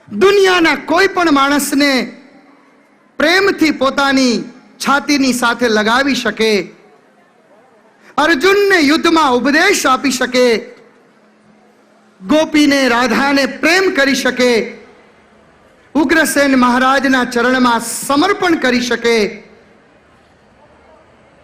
દુનિયાના કોઈ પણ માણસને પ્રેમથી પોતાની છાતીની સાથે લગાવી શકે, અર્જુનને યુદ્ધમાં ઉપદેશ આપી શકે, ગોપીને રાધાને પ્રેમ કરી શકે, ઉગ્રસેન મહારાજના ચરણમાં સમર્પણ કરી શકે.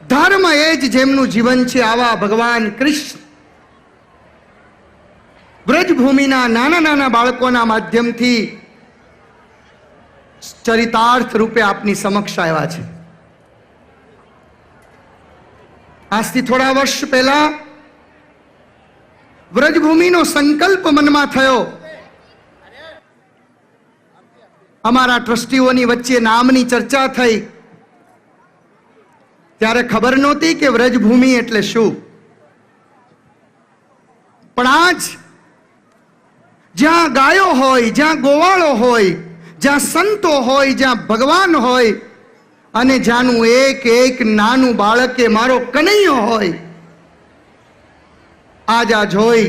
ધર્મ એ જ જેમનું જીવન છે. આવા ભગવાન કૃષ્ણ વ્રજભૂમિના નાના નાના બાળકોના માધ્યમથી ચરિતાર્થ રૂપે આપની સમક્ષ આવ્યા છે. આજથી થોડા વર્ષ પહેલા વ્રજભૂમિનો સંકલ્પ મનમાં થયો. અમારા ટ્રસ્ટીઓની વચ્ચે નામની ચર્ચા થઈ ત્યારે ખબર નહોતી કે વ્રજભૂમિ એટલે શું. પણ આજ જ્યાં ગાયો હોય, જ્યાં ગોવાળો હોય, જ્યાં સંતો હોય, જ્યાં ભગવાન હોય અને જ્યાંનું એક એક નાનું બાળકે મારો કનૈયો હોય, આજ આ જોઈ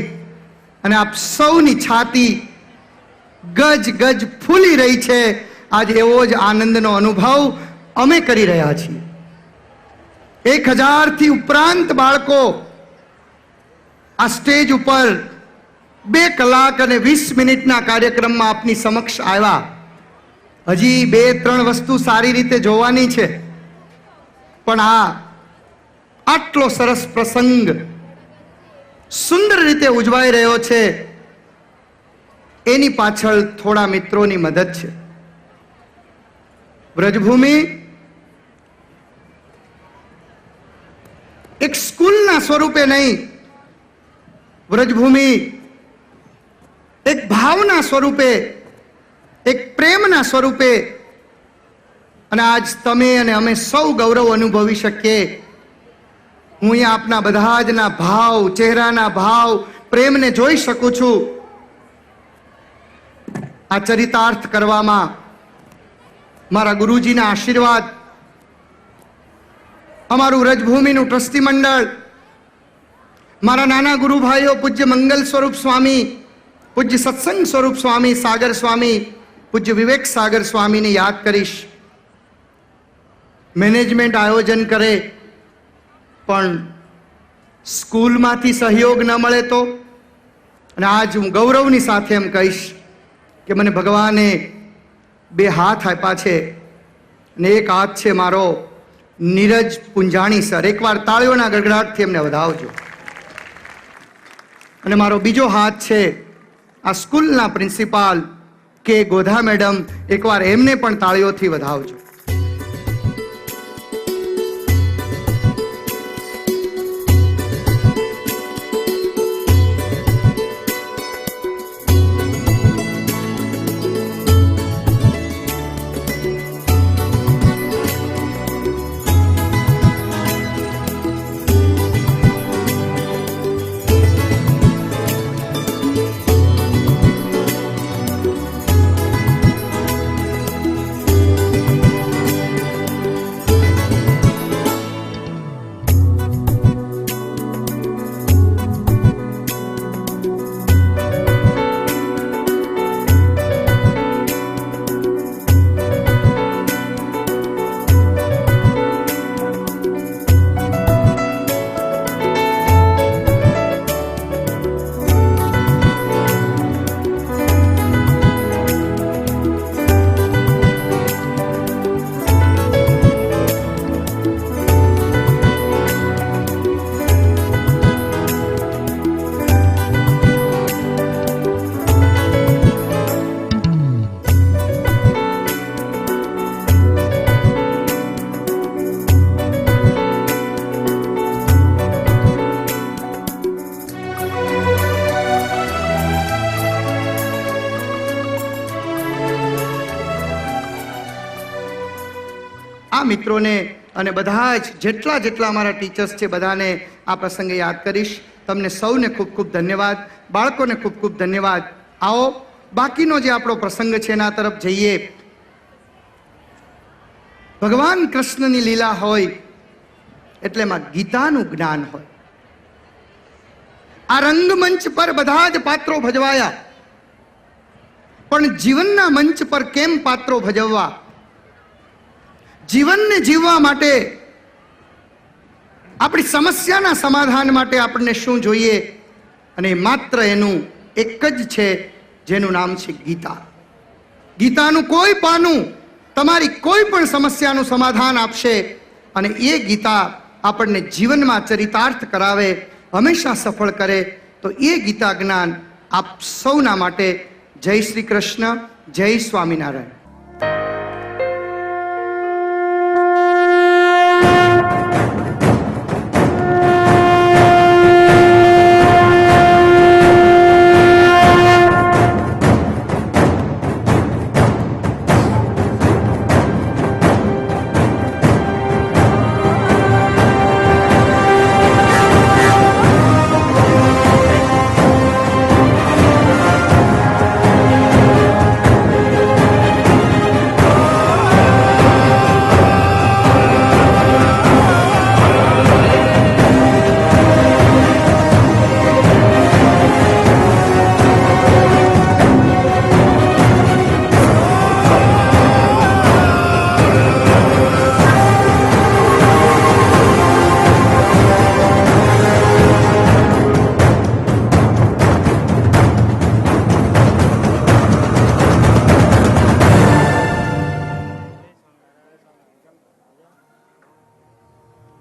અને આપ સૌની છાતી ગજ ગજ ફૂલી રહી છે. આજ એવો જ આનંદનો અનુભવ અમે કરી રહ્યા છીએ. 1000થી ઉપરાંત બાળકો આ સ્ટેજ ઉપર 2 કલાક અને 20 મિનિટના કાર્યક્રમમાં આપની સમક્ષ આવ્યા. હજી 2-3 વસ્તુ સારી રીતે જોવાની છે, પણ આટલો સરસ પ્રસંગ સુંદર રીતે ઉજવાઈ રહ્યો છે એની પાછળ થોડા મિત્રોની મદદ છે. વ્રજભૂમિ એક સ્કૂલના સ્વરૂપે નહીં, વ્રજભૂમિ એક ભાવના સ્વરૂપે, એક પ્રેમના સ્વરૂપે, અને આજ તમે અને અમે સૌ ગૌરવ અનુભવી શકીએ. હું અહીંયા આપના બધા જના ભાવ, ચહેરાના ભાવ, પ્રેમને જોઈ શકું છું. આ ચરિતાર્થ કરવામાં મારા ગુરુજીના આશીર્વાદ, અમારું વ્રજભૂમિનું ટ્રસ્ટી મંડળ, મારા નાના ગુરુ ભાઈઓ પૂજ્ય મંગલ સ્વરૂપ સ્વામી, પૂજ્ય સત્સંગ સ્વરૂપ સ્વામી સાગર સ્વામી, પૂજ્ય વિવેક સાગર સ્વામીને યાદ કરીશ. મેનેજમેન્ટ આયોજન કરે પણ સ્કૂલમાંથી સહયોગ ન મળે તો. અને આજ હું ગૌરવની સાથે એમ કહીશ કે મને ભગવાને 2 હાથ આપ્યા છે અને એક હાથ છે મારો નીરજ પુંજાણી સર. એકવાર તાળીઓના ગડગડાટથી એમને વધાવજો. અને મારો બીજો હાથ છે આ સ્કૂલના પ્રિન્સિપાલ કે ગોધા મેડમ. એકવાર એમને પણ તાળીઓથી વધાવજો. મિત્રોને અને બધા જ જેટલા અમારા ટીચર્સ છે બધાને આ પ્રસંગે યાદ કરીશ. તમને સૌને ખૂબ ખૂબ ધન્યવાદ, બાળકોને ખૂબ ખૂબ ધન્યવાદ. આવો બાકીનો જે આપણો પ્રસંગ છે એના તરફ જઈએ. ભગવાન કૃષ્ણની લીલા હોય એટલે એમાં ગીતાનું જ્ઞાન હોય. આ રંગમંચ પર બધા જ પાત્રો ભજવાયા, પણ પણ જીવનના મંચ પર કેમ પાત્રો ભજવવા, જીવનને જીવવા માટે, આપણી સમસ્યાના સમાધાન માટે આપણને શું જોઈએ, અને માત્ર એનું એક જ છે જેનું નામ છે ગીતા. ગીતાનું કોઈ પાનું તમારી કોઈ પણ સમસ્યાનું સમાધાન આપશે, અને એ ગીતા આપણને જીવનમાં ચરિતાર્થ કરાવે, હંમેશા સફળ કરે. તો એ ગીતા જ્ઞાન આપ સૌના માટે. જય શ્રી કૃષ્ણ, જય સ્વામિનારાયણ.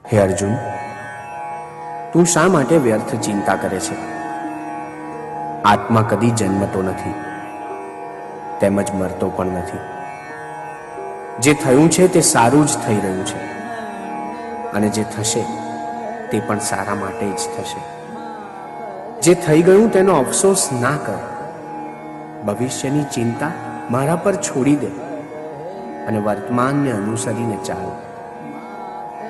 હે અર્જુન, તું શા માટે વ્યર્થ ચિંતા કરે છે? આત્મા કદી જન્મતો નથી, તેમજ મરતો પણ નથી. જે થયું છે તે સારું જ થઈ રહ્યું છે, અને જે થશે તે પણ સારા માટે જ થશે. જે થઈ ગયું તેનો અફસોસ ના કર. ભવિષ્યની ચિંતા મારા પર છોડી દે અને વર્તમાનને અનુસરીને ચાલ.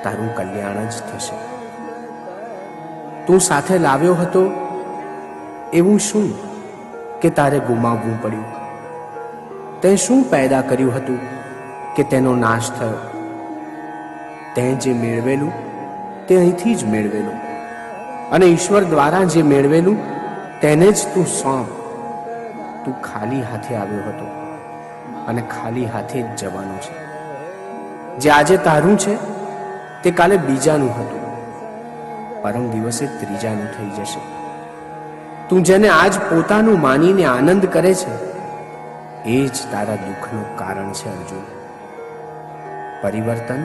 તારું કલ્યાણ જ થશે. તું સાથે લાવ્યો હતો એવું શું કે તારે ગુમાવવું પડ્યું? તે શું પેદા કર્યું હતું કે તેનો નાશ થયો? તે જે મેળવેલું તે અહીંથી જ મેળવેલું, અને ઈશ્વર દ્વારા જે મેળવેલું તેને જ તું સોંપ. તું ખાલી હાથે આવ્યો હતો અને ખાલી હાથે જ જવાનો છે. જે આજે તારું છે તે કાલે બીજાનું હતું, પરમ દિવસે ત્રીજાનું થઈ જશે. તું જેને આજ પોતાનું માનીને આનંદ કરે છે એ જ તારા દુઃખનું કારણ છે અર્જુન. પરિવર્તન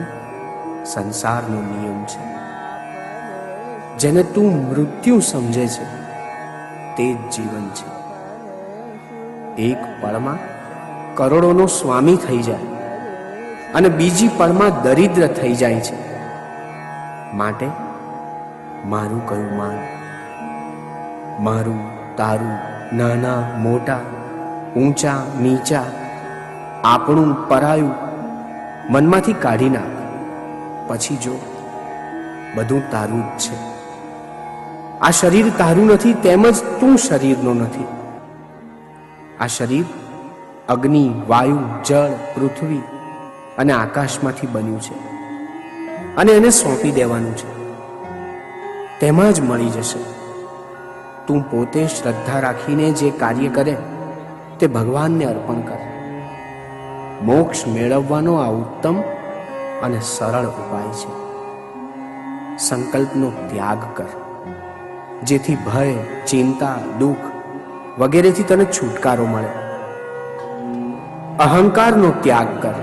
સંસારનો નિયમ છે. જેને તું મૃત્યુ સમજે છે તે જ જીવન છે. એક પળમાં કરોડોનો સ્વામી થઈ જાય અને બીજી પળમાં દરિદ્ર થઈ જાય છે. માટે મારું કયું માન? મારું તારું, નાના મોટા, ઊંચા નીચા, આપણું પરાયું મનમાંથી કાઢી નાખ. પછી જો બધું તારું જ છે. આ શરીર તારું નથી, તેમજ તું શરીરનો નથી. આ શરીર અગ્નિ, વાયુ, જળ, પૃથ્વી અને આકાશમાંથી બન્યું છે, અને એને સોંપી દેવાનું છે. તેમાં જ મળી જશે. તું પોતે શ્રદ્ધા રાખીને જે કાર્ય કરે તે ભગવાનને અર્પણ કર. મોક્ષ મેળવવાનો આ ઉત્તમ અને સરળ ઉપાય છે. સંકલ્પનો ત્યાગ કર, જેથી ભય, ચિંતા, દુઃખ વગેરેથી તને છુટકારો મળે. અહંકારનો ત્યાગ કર.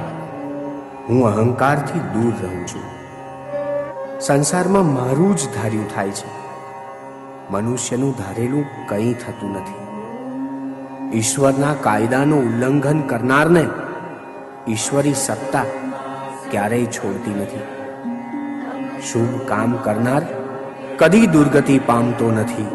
હું અહંકારથી દૂર રહું છું. સંસારમાં મારું જ ધાર્યું થાય છે. મનુષ્યનું ધારેલું કંઈ થતું નથી. ઈશ્વરના કાયદાનું ઉલ્લંઘન કરનારને ઈશ્વરી સત્તા ક્યારેય છોડતી નથી. શુભ કામ કરનાર કદી દુર્ગતિ પામતો નથી.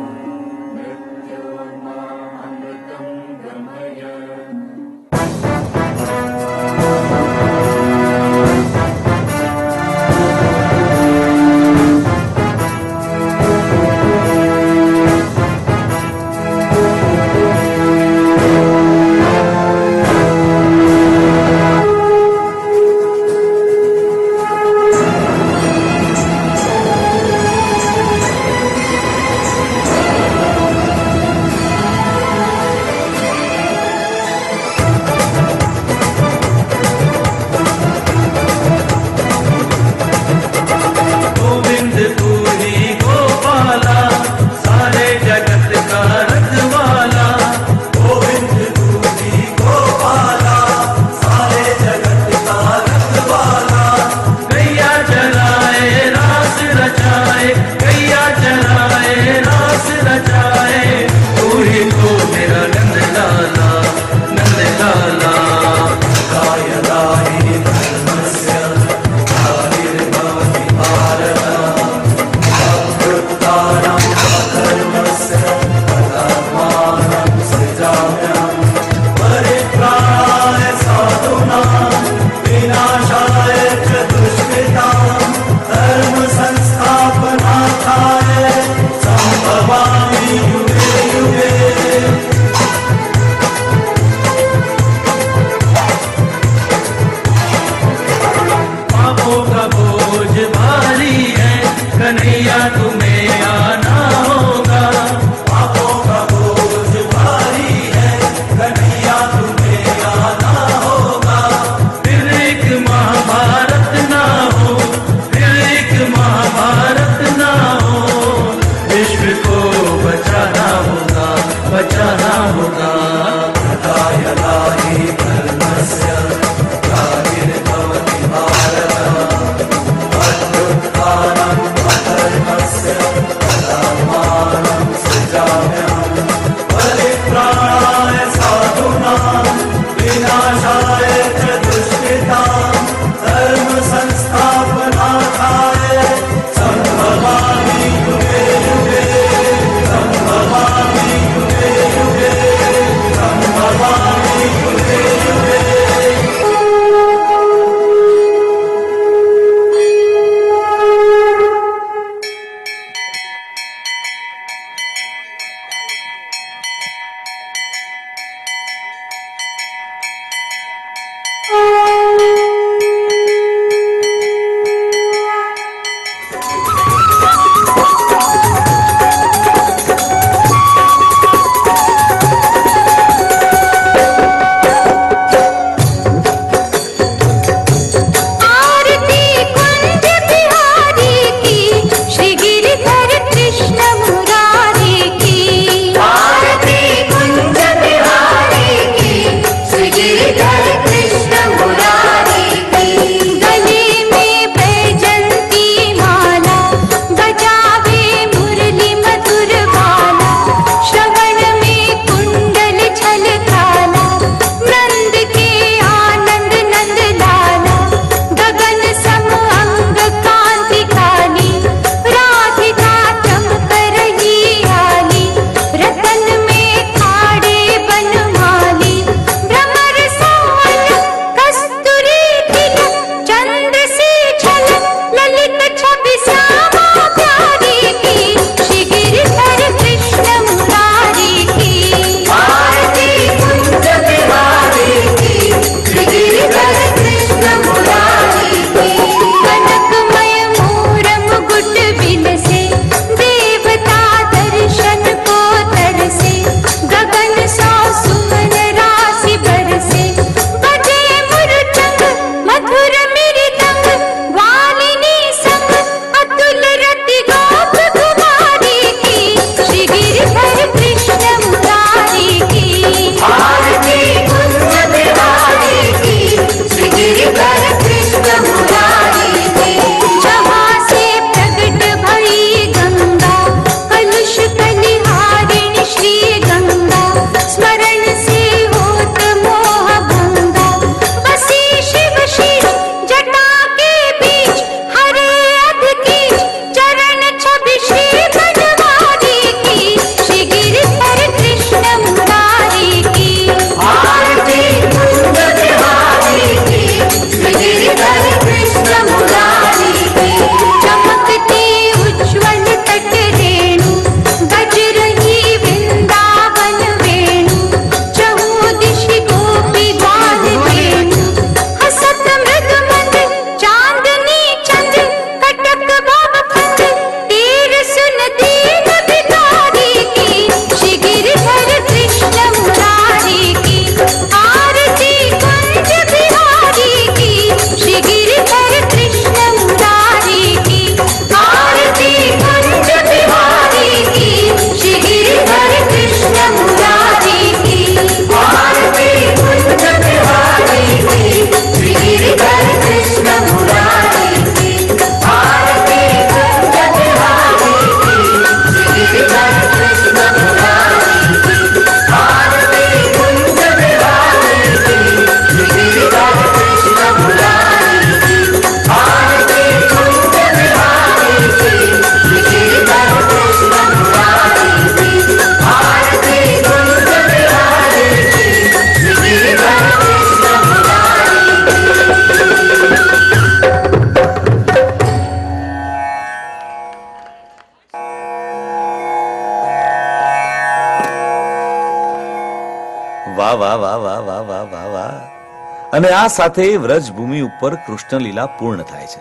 વાહ વાહ. અને આ સાથે વ્રજભૂમિ ઉપર કૃષ્ણ લીલા પૂર્ણ થાય છે.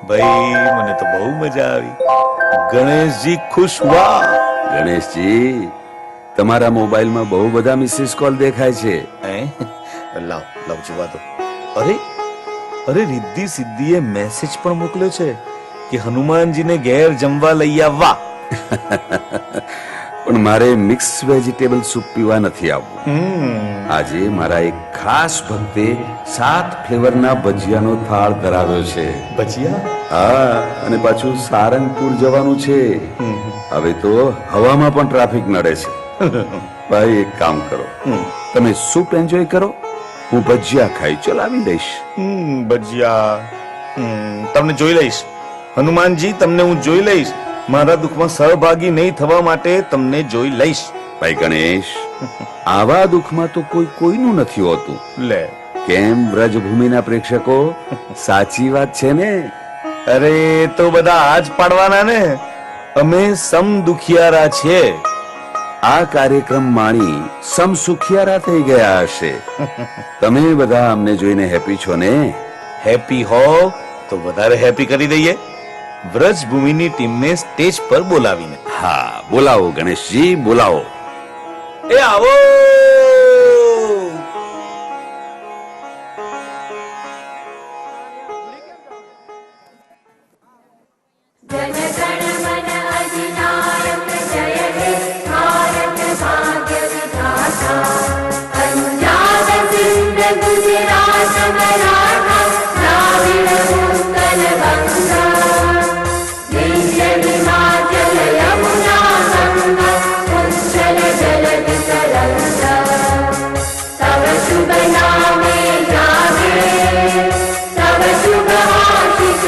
ભાઈ મને તો બહુ મજા આવી. ગણેશજી ખુશ હુઆ. ગણેશજી, તમારા મોબાઈલમાં બહુ બધા મિસિસ કોલ દેખાય છે. હે? લાવ લાવ જોવા દો. અરે અરે રિદ્ધિ સિદ્ધિએ મેસેજ પણ મોકલ્યો છે કે હનુમાનજીને ઘેર જમવા લઈ આવવા. પણ મારે મિક્સ વેજીટેબલ સૂપ પીવા નથી આવવું. આજે મારા એક ખાસ ભક્તે 7 ફ્લેવરના ભજીયાનો થાળ ધરાવ્યો છે. ભજીયા? હા, અને પાછું સારંગપુર જવાનું છે. હવે તો હવામાં પણ ટ્રાફિક નડે છે. ભાઈ એક કામ કરો, તમે સૂપ એન્જોય કરો, હું ભજીયા ખાઈ ચલાવી લઈશ. ભજીયા તમને જોઈ લઈશ. હનુમાનજી તમને હું જોઈ લઈશ. મારા દુઃખમાં સહભાગી નહીં થવા માટે તમને જોઈ લઈશ. ભાઈ ગણેશ, આવા દુઃખમાં તો કોઈ કોઈનું નથી હોતું. લે કેમ વ્રજભૂમિના પ્રેક્ષકો, સાચી વાત છે ને? અરે તો બધા આજ પાડવાના ને. અમે સમ દુખિયારા છીએ. આ કાર્યક્રમ માણી સમ સુખિયારા થઈ ગયા હશે. તમે બધા અમને જોઈને હેપી છો ને? હેપી હો તો વધારે હેપી કરી દઈએ. વ્રજભૂમિની ટીમને સ્ટેજ પર બોલાવીને. હા, બોલાવો ગણેશજી, બોલાવો. એ આવો. शुभ नामे जागे, तव शुभ आशीष